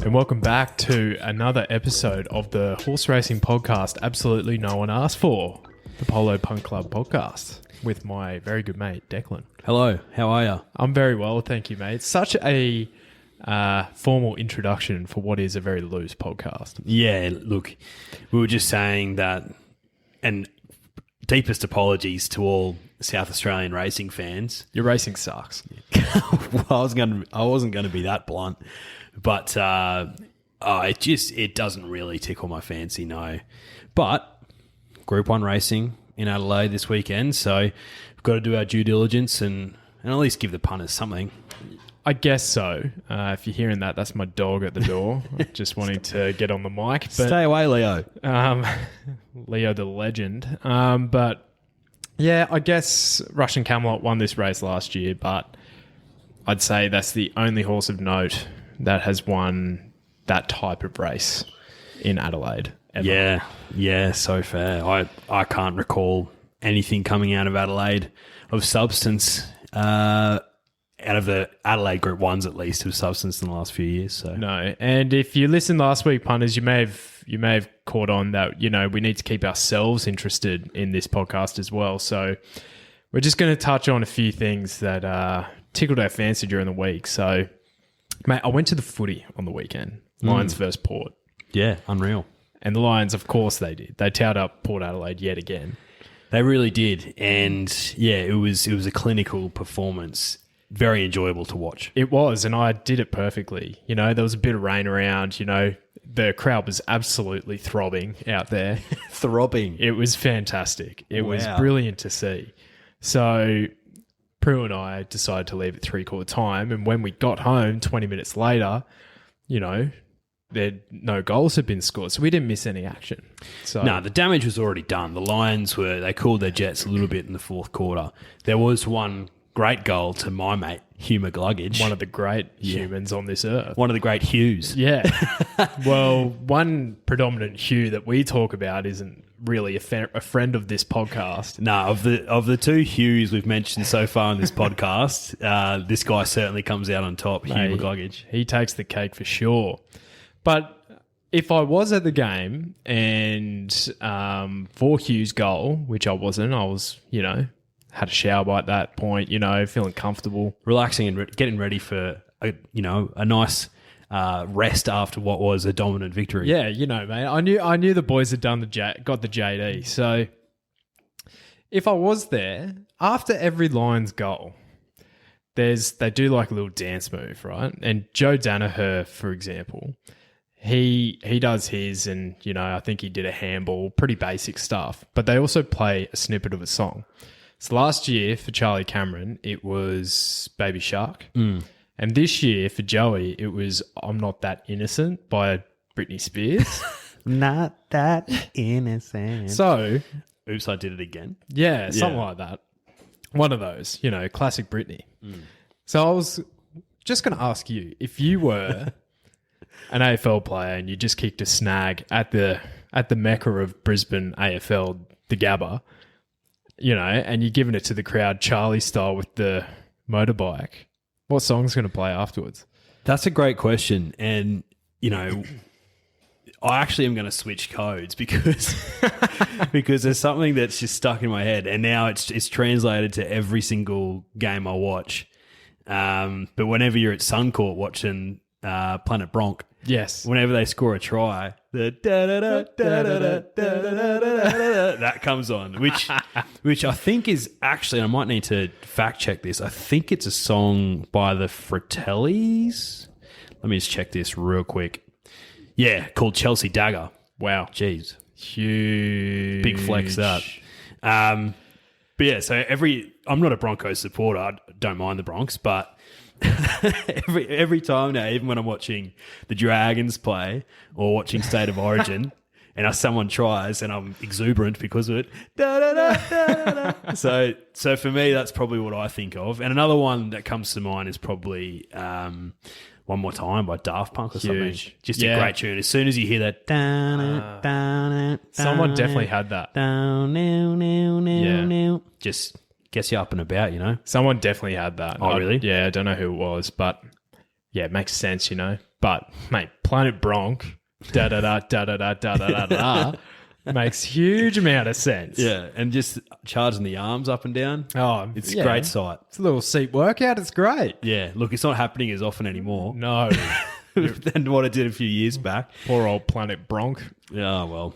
And welcome back to another episode of the horse racing podcast absolutely no one asked for, the Polo Punt Club podcast, with my very good mate, Declan. Hello, how are you? I'm very well, thank you, mate. Such a formal introduction for what is a very loose podcast. Yeah, look, we were just saying that, and deepest apologies to all South Australian racing fans. Your racing sucks. Well, I wasn't going to be that blunt, but it doesn't really tickle my fancy, no. But Group 1 racing in Adelaide this weekend, so we've got to do our due diligence and at least give the punters something. I guess so. If you're hearing that, that's my dog at the door, just wanting to get on the mic. But, stay away, Leo. Leo the legend. But yeah, I guess Russian Camelot won this race last year, but I'd say that's the only horse of note that has won that type of race in Adelaide ever. Yeah, so fair. I can't recall anything coming out of Adelaide of substance, out of the Adelaide Group 1s at least, of substance in the last few years. So no, and if you listened last week, punters, you may have caught on that, you know, we need to keep ourselves interested in this podcast as well. So we're just going to touch on a few things that tickled our fancy during the week. So, mate, I went to the footy on the weekend, Lions versus Port. Yeah, unreal. And the Lions, of course they did. They towed up Port Adelaide yet again. They really did. And yeah, it was a clinical performance. Very enjoyable to watch. It was, and I did it perfectly. You know, there was a bit of rain around, you know, the crowd was absolutely throbbing out there. Throbbing. It was fantastic. It was Wow. brilliant to see. So Prue and I decided to leave at 3/4 time, and when we got home 20 minutes later, you know, no goals had been scored, so we didn't miss any action. So No, the damage was already done. The Lions they cooled their jets a little bit in the fourth quarter. There was one great goal to my mate, Hugh McGluggage. one of the great humans on this earth. One of the great Hughs. Yeah. Well, one predominant Hugh that we talk about isn't really a friend of this podcast. No, of the two Hughs we've mentioned so far in this podcast, this guy certainly comes out on top, Hugh McGluggage. He takes the cake for sure. But if I was at the game and for Hugh's goal, which I wasn't, I was, you know, had a shower by that point, you know, feeling comfortable. Relaxing and getting ready for, a nice rest after what was a dominant victory. Yeah, you know, mate. I knew the boys had got the JD. So if I was there, after every Lions goal, they do like a little dance move, right? And Joe Danaher, for example, he does his, and, you know, I think he did a handball, pretty basic stuff. But they also play a snippet of a song. So last year for Charlie Cameron, it was Baby Shark. And this year for Joey, it was I'm Not That Innocent by Britney Spears. Not that innocent. So, oops, I did it again. yeah, something like that. One of those, you know, classic Britney. So I was just going to ask you, if you were an AFL player and you just kicked a snag at the mecca of Brisbane AFL, the Gabba, you know, and you're giving it to the crowd Charlie style with the motorbike, what song's going to play afterwards? That's a great question. And, you know, I actually am going to switch codes because there's something that's just stuck in my head, and now it's translated to every single game I watch. But whenever you're at Suncourt watching Planet Bronc, Yes. whenever they score a try, the that comes on, which I think is actually, and I might need to fact check this, I think it's a song by the Fratellis. Let me just check this real quick. Yeah, called Chelsea Dagger. Wow. Jeez. Huge. Big flex that. But yeah, so I'm not a Broncos supporter. I don't mind the Bronx, but every time now, even when I'm watching the Dragons play or watching State of Origin, and someone tries and I'm exuberant because of it. So for me, that's probably what I think of. And another one that comes to mind is probably One More Time by Daft Punk or something. Just a great tune. As soon as you hear that, someone definitely had that. Just gets you up and about, you know. Someone definitely had that. Oh, really? Yeah, I don't know who it was, but yeah, it makes sense, you know. But, mate, Planet Bronc, da-da-da, makes huge amount of sense. Yeah, and just charging the arms up and down. Oh, It's a great sight. It's a little seat workout. It's great. Yeah, look, it's not happening as often anymore No. than what it did a few years back. Poor old Planet Bronc. Oh, well.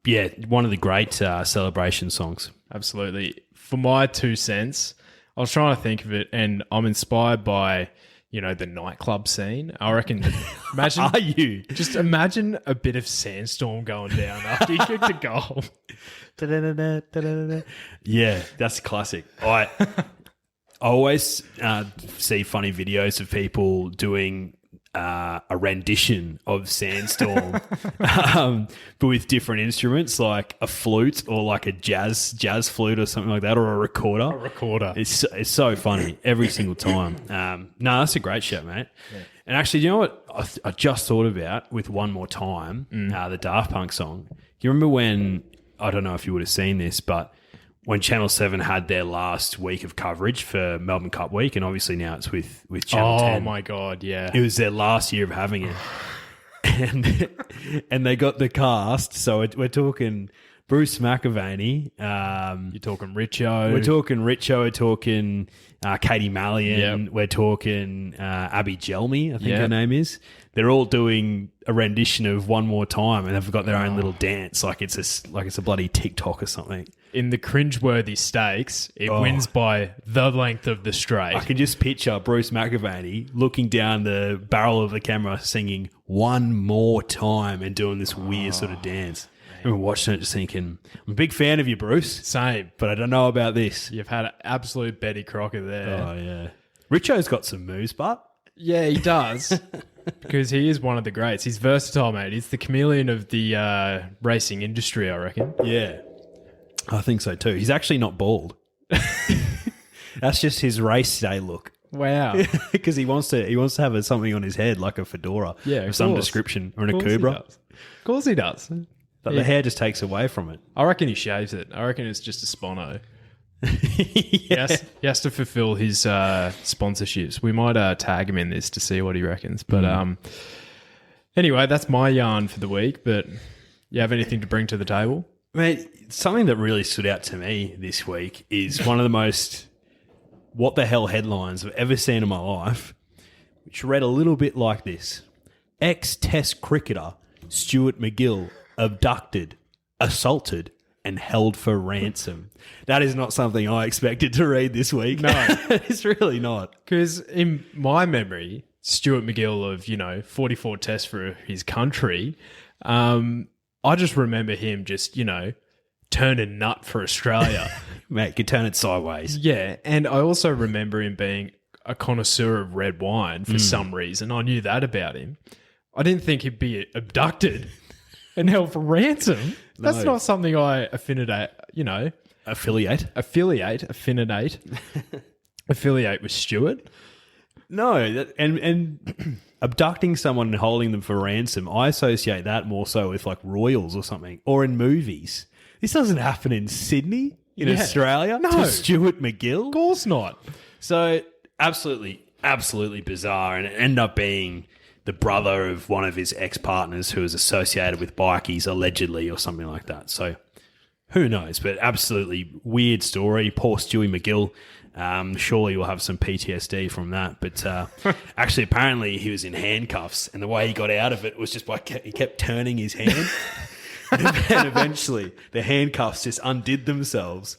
Yeah, one of the great celebration songs. Absolutely. For my 2 cents, I was trying to think of it, and I'm inspired by, the nightclub scene. I reckon, imagine... Are you? Just imagine a bit of sandstorm going down after you kicked a goal. Yeah, that's classic. I always see funny videos of people doing a rendition of Sandstorm, but with different instruments, like a flute or like a jazz flute or something like that, or a recorder. It's so funny every single time. No, that's a great show, mate. Yeah. And actually, you know what I just thought about with One More Time, the Daft Punk song. You remember when, I don't know if you would have seen this, but when Channel 7 had their last week of coverage for Melbourne Cup Week, and obviously now it's with Channel 10. Oh, my God, yeah. It was their last year of having it. and they got the cast. So we're talking Bruce McAvaney. You're talking Richo. We're talking Katie Mallion. Yep. We're talking Abby Gelmy, I think her name is. They're all doing a rendition of One More Time, and they've got their own little dance, like it's a bloody TikTok or something. In the cringeworthy stakes, it wins by the length of the straight. I can just picture Bruce McAvaney looking down the barrel of the camera, singing "One More Time" and doing this weird sort of dance. I remember watching it, just thinking, "I'm a big fan of you, Bruce. Same, but I don't know about this." You've had an absolute Betty Crocker there. Oh yeah, Richo's got some moves, but yeah, he does. Because he is one of the greats. He's versatile, mate. He's the chameleon of the racing industry, I reckon. Yeah, I think so too. He's actually not bald. That's just his race day look. Wow. Because he wants to have something on his head, like a fedora, of some description, or an Akubra. Of course he does. But the hair just takes away from it. I reckon he shaves it. I reckon it's just a spono. He has to fulfill his sponsorships. We might tag him in this to see what he reckons. But anyway, that's my yarn for the week. But you have anything to bring to the table? Mate, something that really stood out to me this week is one of the most what the hell headlines I've ever seen in my life, which read a little bit like this. Ex-Test cricketer Stuart McGill abducted, assaulted, and held for ransom. That is not something I expected to read this week. No. It's really not. Because in my memory, Stuart McGill of, 44 tests for his country, I just remember him just, turning nut for Australia. Mate, could turn it sideways. Yeah, and I also remember him being a connoisseur of red wine for some reason. I knew that about him. I didn't think he'd be abducted and held for ransom. That's not something I affiliate with Stuart. No, and abducting someone and holding them for ransom, I associate that more so with like royals or something, or in movies. This doesn't happen in Sydney, in Australia, to Stuart McGill. Of course not. So absolutely bizarre, and it ended up being the brother of one of his ex-partners who was associated with bikies, allegedly, or something like that. So who knows? But absolutely weird story. Poor Stewie McGill. Surely you'll have some PTSD from that. But actually, apparently he was in handcuffs, and the way he got out of it was just by he kept turning his hand. And eventually the handcuffs just undid themselves.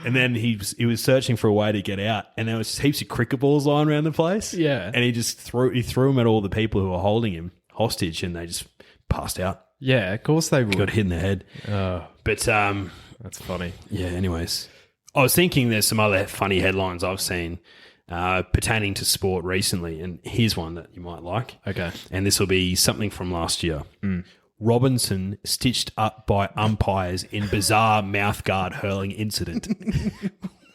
And then he was searching for a way to get out, and there was heaps of cricket balls lying around the place. Yeah. And he threw them at all the people who were holding him hostage, and they just passed out. Yeah, of course they would. Got hit in the head. But that's funny. Yeah, anyways. I was thinking there's some other funny headlines I've seen pertaining to sport recently, and here's one that you might like. Okay. And this will be something from last year. Robinson stitched up by umpires in bizarre mouthguard hurling incident.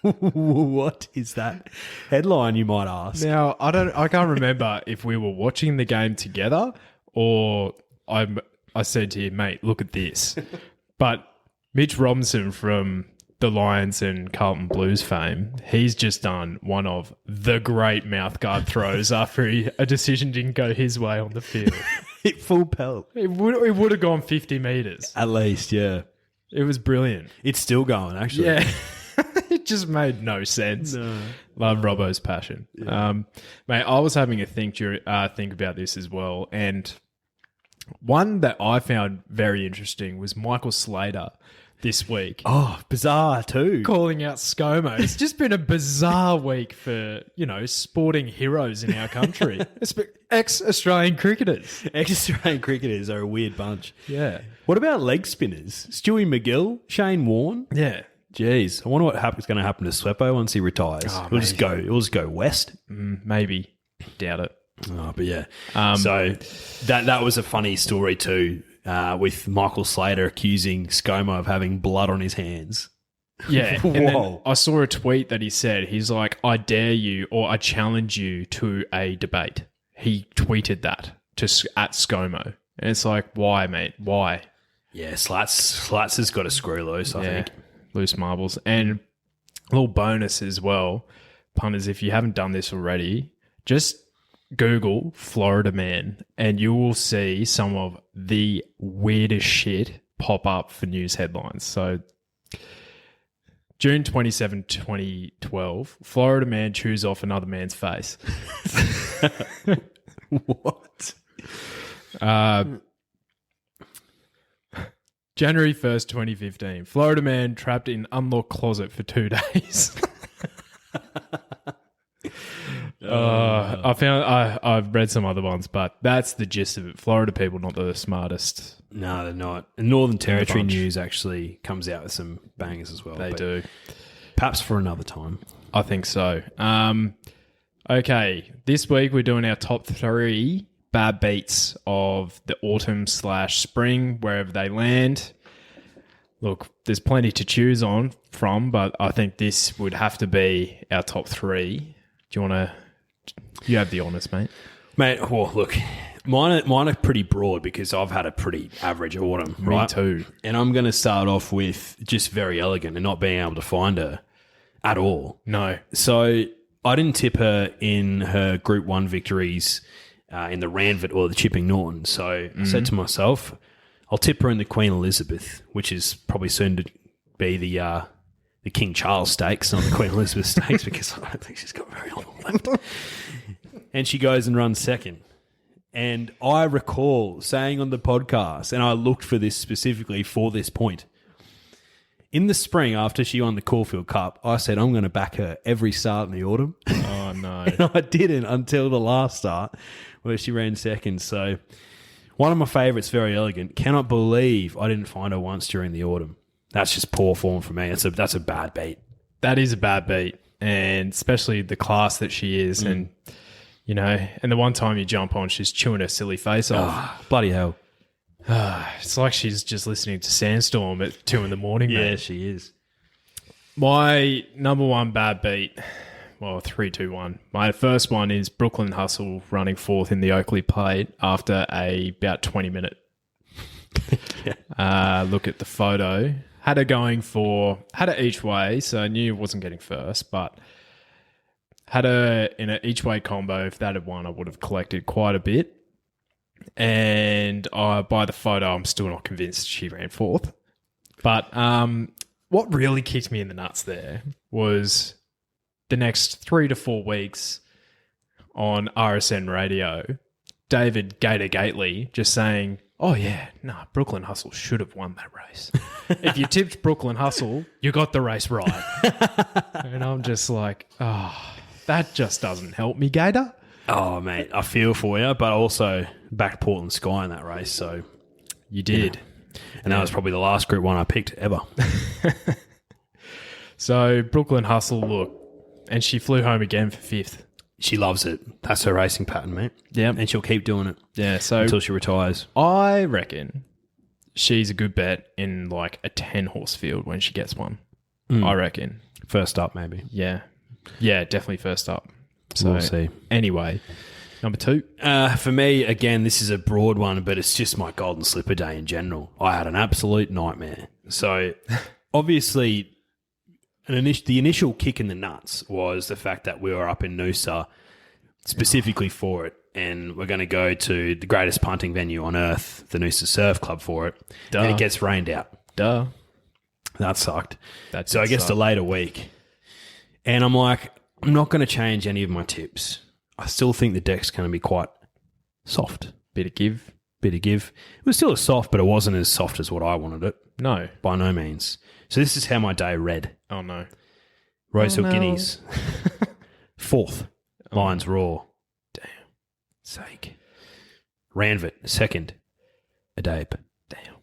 What is that headline, you might ask? Now, I can't remember if we were watching the game together or I said to you, mate, look at this. But Mitch Robinson from the Lions and Carlton Blues fame, he's just done one of the great mouthguard throws after a decision didn't go his way on the field. Hit full pelt. It would have gone 50 metres. At least, yeah. It was brilliant. It's still going, actually. Yeah. It just made no sense. No. Love Robbo's passion. Yeah. Mate, I was having a think about this as well. And one that I found very interesting was Michael Slater this week. Oh, bizarre too. Calling out ScoMo. It's just been a bizarre week for, sporting heroes in our country. Ex-Australian cricketers. Ex-Australian cricketers are a weird bunch. Yeah. What about leg spinners? Stewie McGill, Shane Warne? Yeah. Jeez, I wonder what is going to happen to Sweppo once he retires. It'll just go west. Maybe. Doubt it. Oh, but yeah. So that was a funny story too, with Michael Slater accusing ScoMo of having blood on his hands. Yeah. Whoa. And then I saw a tweet that he said, he's like, I dare you or I challenge you to a debate. He tweeted that at ScoMo. And it's like, why, mate? Why? Yeah, Slats has got a screw loose, I think. Loose marbles. And a little bonus as well, punters, if you haven't done this already, just Google Florida man and you will see some of the weirdest shit pop up for news headlines. So June 27, 2012, Florida man chews off another man's face. What? January 1st, 2015, Florida man trapped in unlocked closet for 2 days. I've read some other ones, but that's the gist of it. Florida people, not the smartest. No, they're not. And Northern Territory News actually comes out with some bangers as well. They do. Perhaps for another time. I think so. Okay, this week we're doing our top 3 bad beats of the autumn/spring, wherever they land. Look, there's plenty to choose on from, but I think this would have to be our top 3. Do you want to... You have the honours, mate. Mate, well, look, mine are pretty broad because I've had a pretty average autumn, right? Me too. And I'm going to start off with just very elegant and not being able to find her at all. No. So I didn't tip her in her Group 1 victories in the Ranvit or the Chipping Norton. So I said to myself, I'll tip her in the Queen Elizabeth, which is probably soon to be the King Charles Stakes, not the Queen Elizabeth Stakes, because I don't think she's got very long left. And she goes and runs second. And I recall saying on the podcast, and I looked for this specifically for this point, in the spring after she won the Caulfield Cup, I said, I'm going to back her every start in the autumn. Oh, no. And I didn't until the last start where she ran second. So one of my favourites, very elegant. Cannot believe I didn't find her once during the autumn. That's just poor form for me. That's a bad beat. That is a bad beat, and especially the class that she is. And, and the one time you jump on, she's chewing her silly face off. Oh, bloody hell. It's like she's just listening to Sandstorm at 2 a.m, mate. Yeah, she is. My number 1 bad beat, well, 3, 2, 1. My first one is Brooklyn Hustle running 4th in the Oakley Plate after about 20-minute look at the photo. Had her each way, so I knew I wasn't getting first, but had her in an each way combo. If that had won, I would have collected quite a bit. And by the photo, I'm still not convinced she ran 4th. But what really kicked me in the nuts there was the next 3 to 4 weeks on RSN radio, David Gator Gately just saying, oh, yeah, Brooklyn Hustle should have won that race. If you tipped Brooklyn Hustle, you got the race right. And I'm just like, that just doesn't help me, Gator. Oh, mate, I feel for you, but also backed Portland Sky in that race, so... You did. Yeah. And that was probably the last Group 1 I picked ever. So, Brooklyn Hustle, look, and she flew home again for 5th. She loves it. That's her racing pattern, mate. Yeah. And she'll keep doing it. Yeah, so... until she retires. I reckon she's a good bet in like a 10-horse field when she gets one. I reckon. First up, maybe. Yeah. Yeah, definitely first up. So, we'll see. Anyway, number 2. For me, again, this is a broad one, but it's just my Golden Slipper day in general. I had an absolute nightmare. So, obviously, the initial kick in the nuts was the fact that we were up in Noosa specifically for it, and we're going to go to the greatest punting venue on earth, the Noosa Surf Club, for it. Duh. And it gets rained out. Duh. That sucked. That So I did guess suck. delayed a week. And I'm like, I'm not going to change any of my tips. I still think the deck's going to be quite soft. Bit of give. Bit of give. It was still soft, but it wasn't as soft as what I wanted it. No. By no means. So this is how my day read. Oh, no. Rosehill no. Guineas. Fourth. Lions Raw. Damn. Sake. Ranvit. Second. Adape. Damn.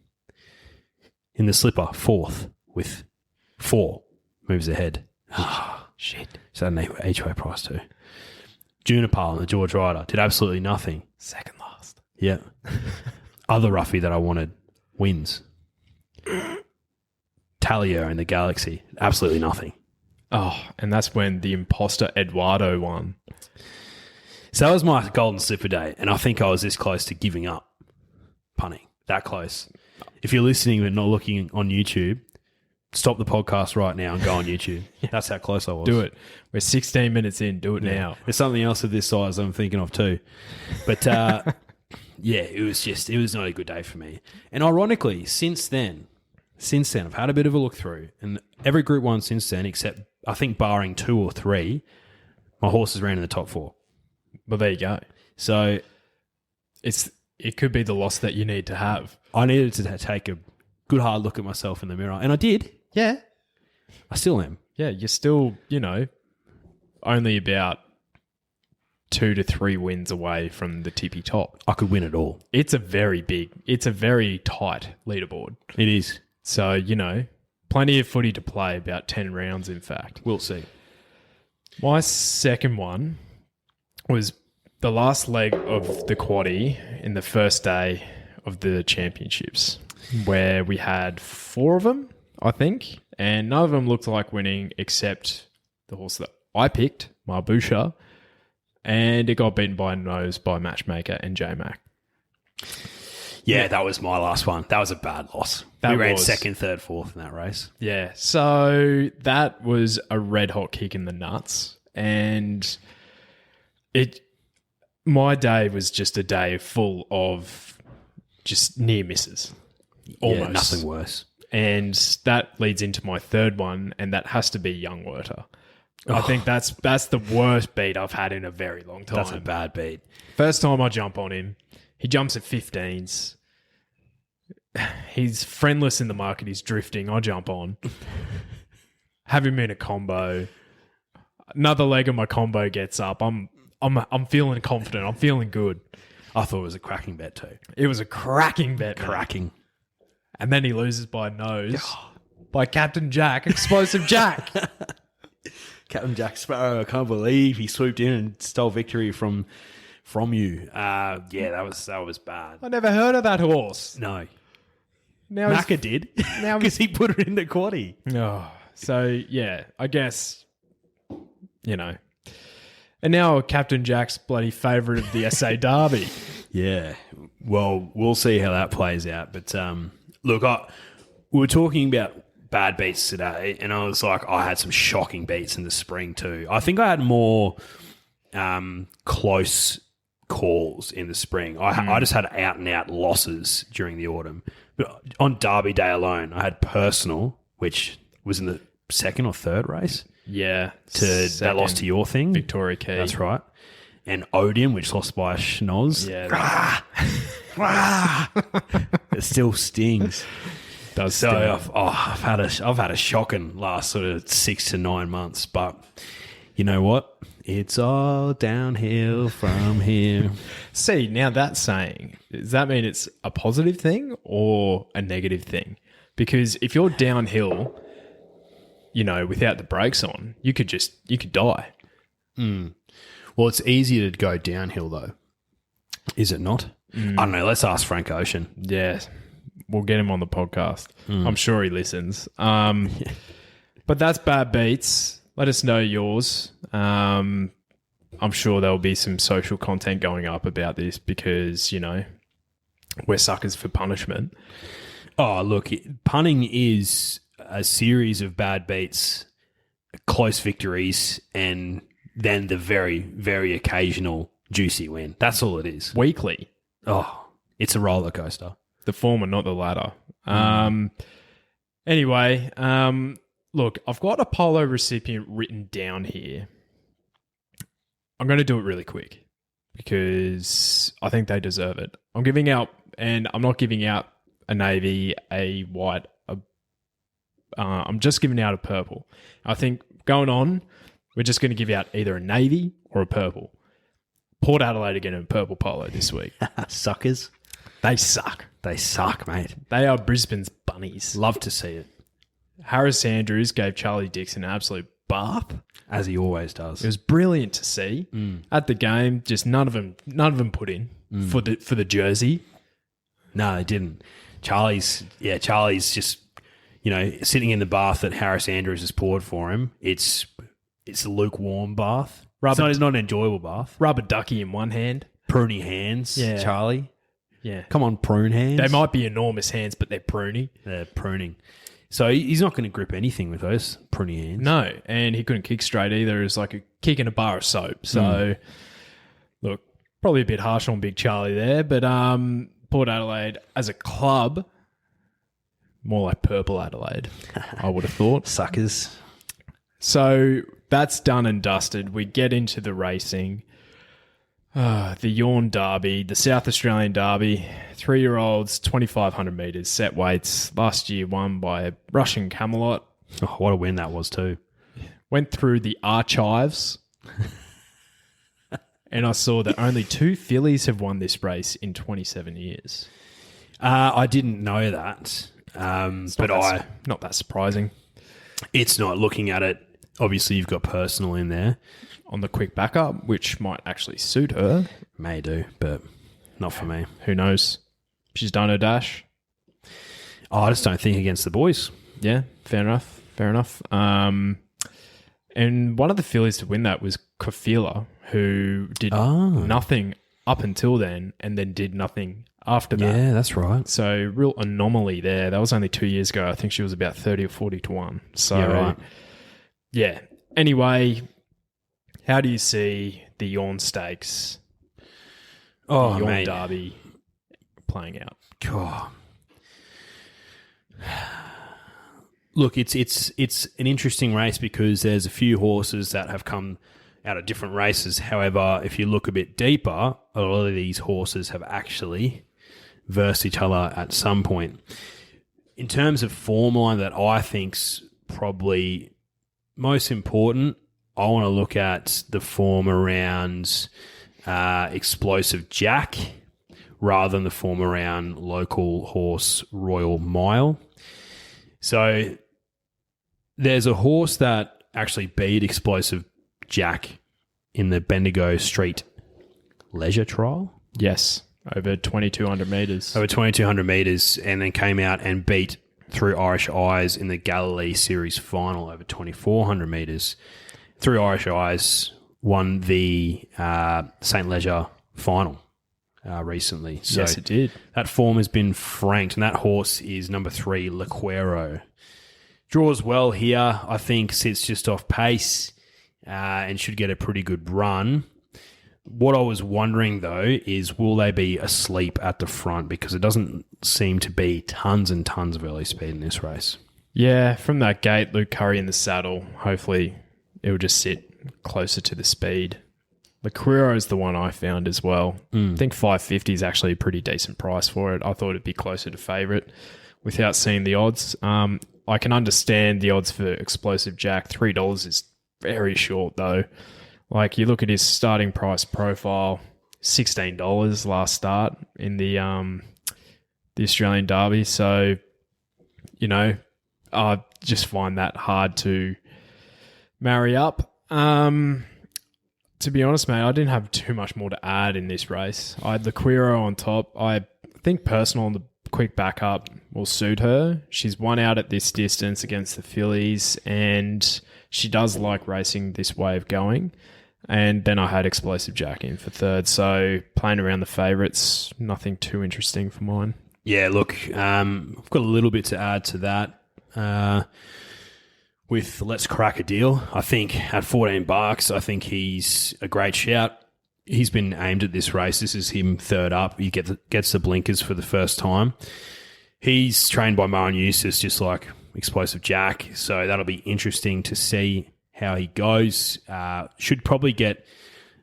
In the slipper. Fourth. With 4 moves ahead. Ah, shit. So an each-way price too. Juniper and the George Ryder did absolutely nothing. Second last. Yeah. Other roughie that I wanted wins. Talia and the Galaxy. Absolutely nothing. Oh, and that's when the imposter Eduardo won. So that was my golden slipper day, and I think I was this close to giving up punting. That close. If you're listening but not looking on YouTube, stop the podcast right now and go on YouTube. That's how close I was. Do it. We're 16 minutes in. Do it now. There's something else of this size I'm thinking of too. But yeah, it was not a good day for me. And ironically, since then, I've had a bit of a look through, and every Group 1 since then, except I think barring 2 or 3, my horses ran in the top 4. Well, there you go. So it could be the loss that you need to have. I needed to take a good hard look at myself in the mirror, and I did. Yeah. I still am. Yeah, you're still, only about 2 to 3 wins away from the tippy top. I could win it all. It's a very tight leaderboard. It is. So, plenty of footy to play, about 10 rounds, in fact. We'll see. My second one was the last leg of the quaddie in the first day of the championships, where we had 4 of them, I think, and none of them looked like winning except the horse that I picked, Marbusha, and it got beaten by a nose by Matchmaker and J-Mac. Yeah, that was my last one. That was a bad loss. That we ran was. 2nd, 3rd, 4th in that race. Yeah, so that was a red hot kick in the nuts, and my day was just a day full of just near misses. Almost. Yeah, nothing worse. And that leads into my third one, and that has to be Young Werter. I think that's the worst beat I've had in a very long time. That's a bad beat. First time I jump on him, he jumps at 15s. He's friendless in the market. He's drifting. I jump on. Have him in a combo. Another leg of my combo gets up. I'm feeling confident. I'm feeling good. I thought it was a cracking bet too. It was a cracking bet. Man. Cracking. And then he loses by a nose by Captain Jack, Explosive Jack. Captain Jack Sparrow, I can't believe he swooped in and stole victory from you. Yeah, that was bad. I never heard of that horse. No. Now Macca did. now Because he put it in the quaddie. Oh, so yeah, I guess, And now Captain Jack's bloody favourite of the SA Derby. Yeah. Well, we'll see how that plays out. But look, we were talking about bad beats today, and I was like, I had some shocking beats in the spring too. I think I had more close calls in the spring. I just had out-and-out losses during the autumn. But on Derby Day alone, I had Personal, which was in the 2nd or 3rd race. Yeah. That lost to your thing. Victoria Key. That's right. And Odium, which lost by a schnoz. Yeah. It still stings. Does So sting. I've had a shocking last sort of 6 to 9 months, but you know what? It's all downhill from here. See, now that's saying, does that mean it's a positive thing or a negative thing? Because if you're downhill, without the brakes on, you could die. Well, it's easier to go downhill though, is it not? I don't know. Let's ask Frank Ocean. Yeah. We'll get him on the podcast. I'm sure he listens. But that's bad beats. Let us know yours. I'm sure there'll be some social content going up about this because, we're suckers for punishment. Oh, look, punning is a series of bad beats close victories and then the very, very occasional juicy win. That's all it is. Weekly. Oh, it's a roller coaster. The former, not the latter. Anyway, look, I've got a Polo recipient written down here. I'm going to do it really quick because I think they deserve it. I'm giving out, and I'm not giving out a navy, a white, I'm just giving out a purple. I think going on, we're just going to give out either a navy or a purple. Port Adelaide again in purple polo this week. Suckers. They suck. They suck, mate. They are Brisbane's bunnies. Love to see it. Harris Andrews gave Charlie Dixon an absolute bath. As he always does. It was brilliant to see. At the game, just none of them put in for the jersey. No, they didn't. Charlie's just, sitting in the bath that Harris Andrews has poured for him. It's a lukewarm bath. It's not an enjoyable bath. Rubber ducky in one hand. Pruny hands, Yeah. Charlie. Yeah. Come on, prune hands. They might be enormous hands, but they're pruny. They're pruning. So he's not going to grip anything with those pruny hands. No, and he couldn't kick straight either. It was like a kick in a bar of soap. So, look, probably a bit harsh on Big Charlie there, but Port Adelaide as a club, more like Purple Adelaide, I would have thought. Suckers. So that's done and dusted. We get into the racing. The Yawn Derby, the South Australian Derby, 3-year-olds, 2,500 metres, set weights. Last year won by a Russian Camelot. Oh, what a win that was too. Went through the archives and I saw that only 2 fillies have won this race in 27 years. I didn't know that, Not that surprising. It's not. Looking at it, obviously you've got Personal in there. On the quick backup, which might actually suit her. May do, but not for me. Who knows? She's done her dash. Oh, I just don't think against the boys. Yeah, fair enough. And one of the fillies to win that was Kofila, who did nothing up until then and then did nothing after that. Yeah, that's right. So real anomaly there. That was only 2 years ago. I think she was about 30 or 40 to 1. So, yeah, right. Yeah. Anyway, how do you see the Yawn Stakes, the Yawn Derby playing out? God. Look, it's an interesting race because there's a few horses that have come out of different races. However, if you look a bit deeper, a lot of these horses have actually versed each other at some point. In terms of form line that I think's probably most important, I want to look at the form around Explosive Jack rather than the form around local horse Royal Mile. So there's a horse that actually beat Explosive Jack in the Bendigo Street Leisure Trial. Yes, over 2,200 metres. Over 2,200 metres, and then came out and beat Through Irish Eyes in the Galilee Series final over 2,400 metres. Through Irish Eyes won the St. Leger final recently. So yes, it did. That form has been franked, and that horse is number 3, Lequero. Draws well here, I think, sits just off pace and should get a pretty good run. What I was wondering, though, is will they be asleep at the front? Because it doesn't seem to be tons and tons of early speed in this race. Yeah, from that gate, Luke Curry in the saddle. Hopefully it will just sit closer to the speed. Lequero is the one I found as well. I think 550 is actually a pretty decent price for it. I thought it'd be closer to favourite without seeing the odds. I can understand the odds for Explosive Jack. $3 is very short, though. Like, you look at his starting price profile, $16 last start in the Australian Derby. So, I just find that hard to marry up. To be honest, mate, I didn't have too much more to add in this race. I had Lequero on top. I think Personal on the quick backup will suit her. She's won out at this distance against the fillies, and she does like racing this way of going. And then I had Explosive Jack in for third. So playing around the favourites, nothing too interesting for mine. Yeah, look, I've got a little bit to add to that. with Let's Crack a Deal. I think at $14, I think he's a great shout. He's been aimed at this race. This is him third up. He gets the blinkers for the first time. He's trained by Moen Eustace, just like Explosive Jack. So that'll be interesting to see how he goes. Should probably get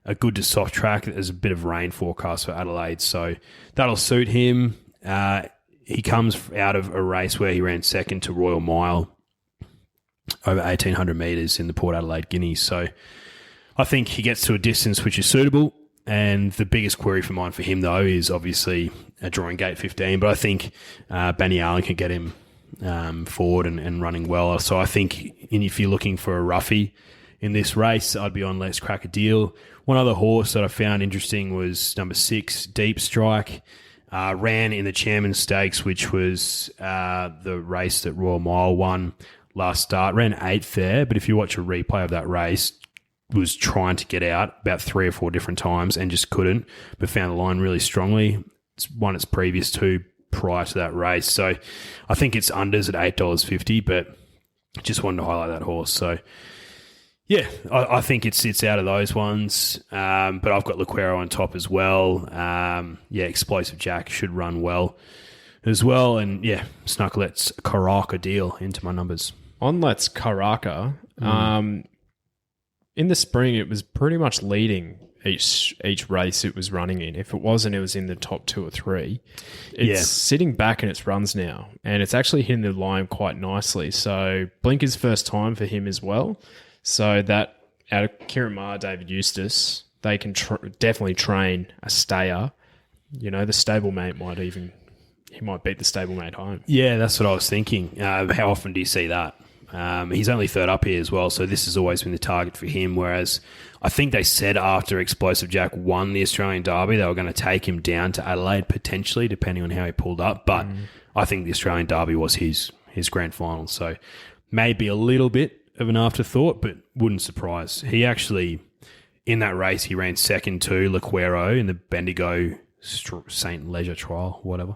a good to soft track. There's a bit of rain forecast for Adelaide, so that'll suit him. He comes out of a race where he ran second to Royal Mile over 1,800 metres in the Port Adelaide Guineas. So I think he gets to a distance which is suitable. And the biggest query for mine for him, though, is obviously a drawing gate 15. But I think Benny Allen can get him forward and running well. So I think if you're looking for a roughie in this race, I'd be on Let's Crack a Deal. One other horse that I found interesting was number 6, Deep Strike. Ran in the Chairman's Stakes, which was the race that Royal Mile won last start. Ran 8th there, but if you watch a replay of that race, was trying to get out about 3 or 4 different times and just couldn't, but found the line really strongly. It's won its previous 2 prior to that race. So I think it's unders at $8.50, but just wanted to highlight that horse. So yeah, I think it sits out of those ones, but I've got Lequero on top as well. Explosive Jack should run well as well. And yeah, snuck Let's Karaka Deal into my numbers. On Let's Karaka, in the spring, it was pretty much leading each race it was running in. If it wasn't, it was in the top 2 or 3. It's sitting back in its runs now, and it's actually hitting the line quite nicely. So Blinker's first time for him as well. So that out of Kieran Maher, David Eustace, they can definitely train a stayer. You know, the stablemate might beat the stablemate home. Yeah, that's what I was thinking. How often do you see that? He's only third up here as well, so this has always been the target for him, whereas I think they said after Explosive Jack won the Australian Derby, they were going to take him down to Adelaide potentially, depending on how he pulled up, but I think the Australian Derby was his grand final, so maybe a little bit of an afterthought, but wouldn't surprise. He actually, in that race, he ran second to Lequero in the Bendigo St. Leisure Trial, whatever.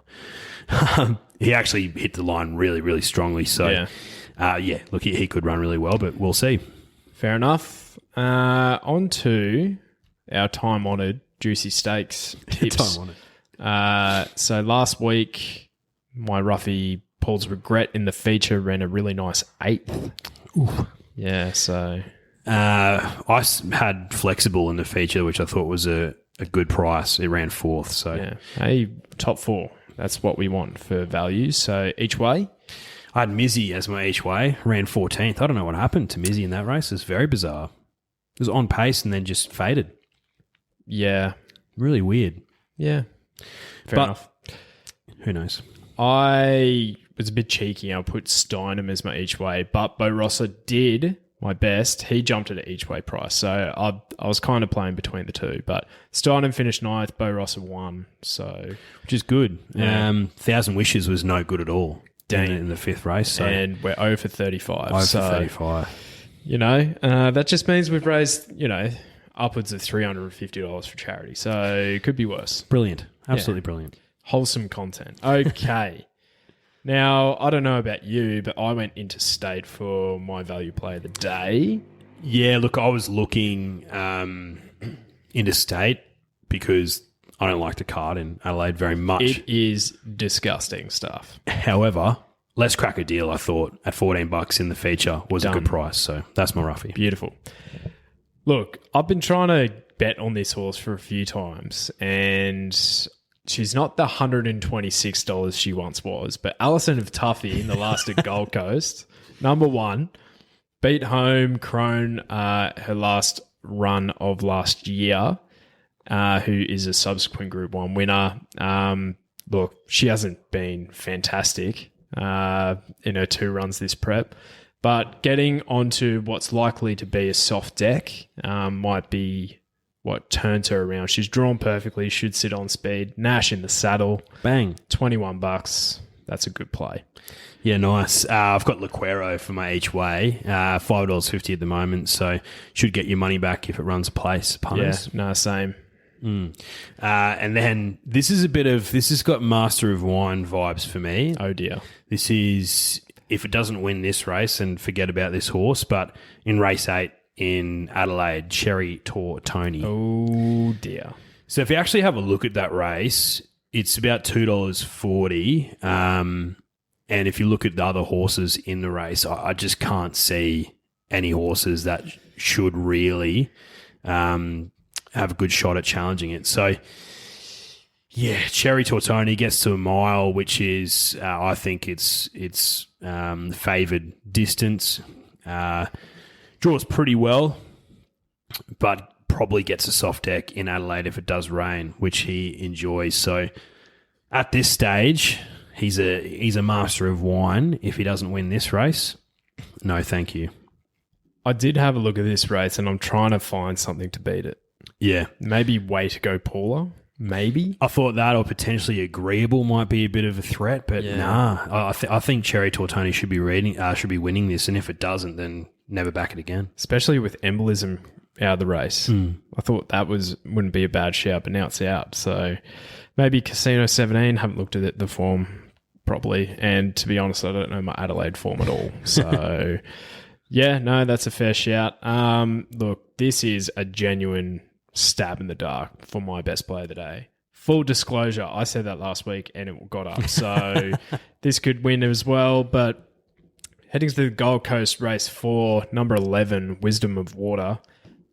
He actually hit the line really, really strongly, so... look, he could run really well, but we'll see. Fair enough. On to our time-honoured Juicy Stakes tips. Time-honoured. So last week, my roughie Paul's Regret in the feature ran a really nice 8th. Ooh. Yeah, so... I had Flexible in the feature, which I thought was a good price. It ran 4th, so... Yeah. Hey, top 4. That's what we want for values. So each way... I had Mizzy as my each way, ran 14th. I don't know what happened to Mizzy in that race. It's very bizarre. It was on pace and then just faded. Yeah. Really weird. Yeah. Fair enough. Who knows? I was a bit cheeky. I put Steinem as my each way, but Bo Rosser did my best. He jumped at an each way price. So I was kind of playing between the two, but Steinem finished 9th, Bo Rosser won. So, which is good. Yeah. 1,000 Wishes was no good at all. In the 5th race. So. And we're 0 for 35. 0 for 35. You know, that just means we've raised, upwards of $350 for charity. So it could be worse. Brilliant. Absolutely brilliant. Wholesome content. Okay. Now, I don't know about you, but I went into state for my value play of the day. Yeah, look, I was looking into state because I don't like the card in Adelaide very much. It is disgusting stuff. However, Let's Crack a Deal, I thought, at $14 in the feature was a good price. So that's my roughie. Beautiful. Look, I've been trying to bet on this horse for a few times, and she's not the $126 she once was, but Alison of Tuffy in the last at Gold Coast, number 1, beat home Crone, her last run of last year. Who is a subsequent Group 1 winner. Look, she hasn't been fantastic in her 2 runs this prep, but getting onto what's likely to be a soft deck might be what turns her around. She's drawn perfectly, should sit on speed. Nash in the saddle. Bang. $21. That's a good play. Yeah, nice. I've got Lequero for my each way, $5.50 at the moment, so should get your money back if it runs a place. Punters. Yeah, no, same. And then this has got Master of Wine vibes for me. Oh dear. This is if it doesn't win this race, and forget about this horse. But in race 8 in Adelaide, Cherry Tour Tony. Oh, dear. So if you actually have a look at that race, it's about $2.40. And if you look at the other horses in the race, I just can't see any horses that should really have a good shot at challenging it. So, yeah, Cherry Tortoni gets to a mile, which is, I think it's favoured distance. Draws pretty well, but probably gets a soft deck in Adelaide if it does rain, which he enjoys. So at this stage, he's a master of wine. If he doesn't win this race, no thank you. I did have a look at this race, and I'm trying to find something to beat it. Yeah. Maybe Way to Go Paula. Maybe. I thought that, or potentially Agreeable might be a bit of a threat, but nah. I think Cherry Tortoni should be winning this, and if it doesn't, then never back it again. Especially with Embolism out of the race. I thought that wouldn't be a bad shout, but now it's out. So maybe Casino 17. Haven't looked at the form properly, and to be honest, I don't know my Adelaide form at all. So yeah, no, that's a fair shout. Look, this is a genuine stab in the dark for my best play of the day. Full disclosure, I said that last week and it got up. So this could win as well. But heading to the Gold Coast race 4, number 11, Wisdom of Water,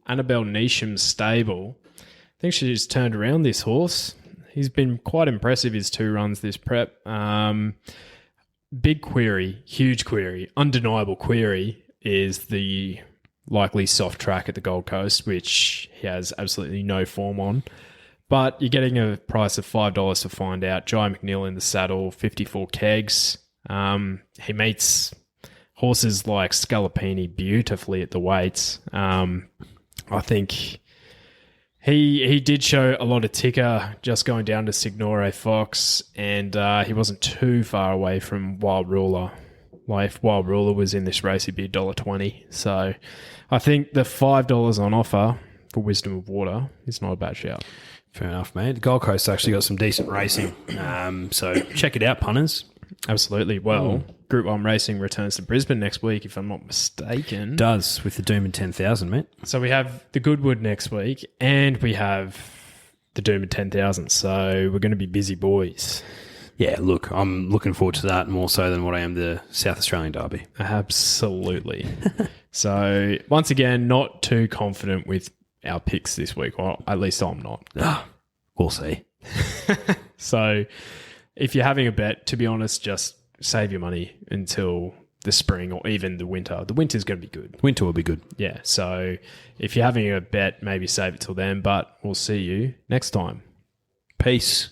Annabelle Neesham's stable. I think she's turned around this horse. He's been quite impressive, his 2 runs this prep. Big query, huge query, undeniable query is the likely soft track at the Gold Coast, which he has absolutely no form on. But you're getting a price of $5 to find out. Jai McNeil in the saddle, 54 kegs. He meets horses like Scalapini beautifully at the weights. I think he did show a lot of ticker just going down to Signore Fox, and he wasn't too far away from Wild Ruler. Like, if Wild Ruler was in this race, he'd be $1.20. So I think the $5 on offer for Wisdom of Water is not a bad shout. Fair enough, mate. The Gold Coast actually got some decent racing. So check it out, punters. Absolutely. Well, Group 1 racing returns to Brisbane next week, if I'm not mistaken. Does, with the Doom and 10,000, mate. So we have the Goodwood next week, and we have the Doom and 10,000. So we're going to be busy boys. Yeah, look, I'm looking forward to that more so than what I am the South Australian Derby. Absolutely. So, once again, not too confident with our picks this week, or at least I'm not. We'll see. So, if you're having a bet, to be honest, just save your money until the spring or even the winter. The winter's going to be good. Winter will be good. Yeah, so if you're having a bet, maybe save it till then, but we'll see you next time. Peace.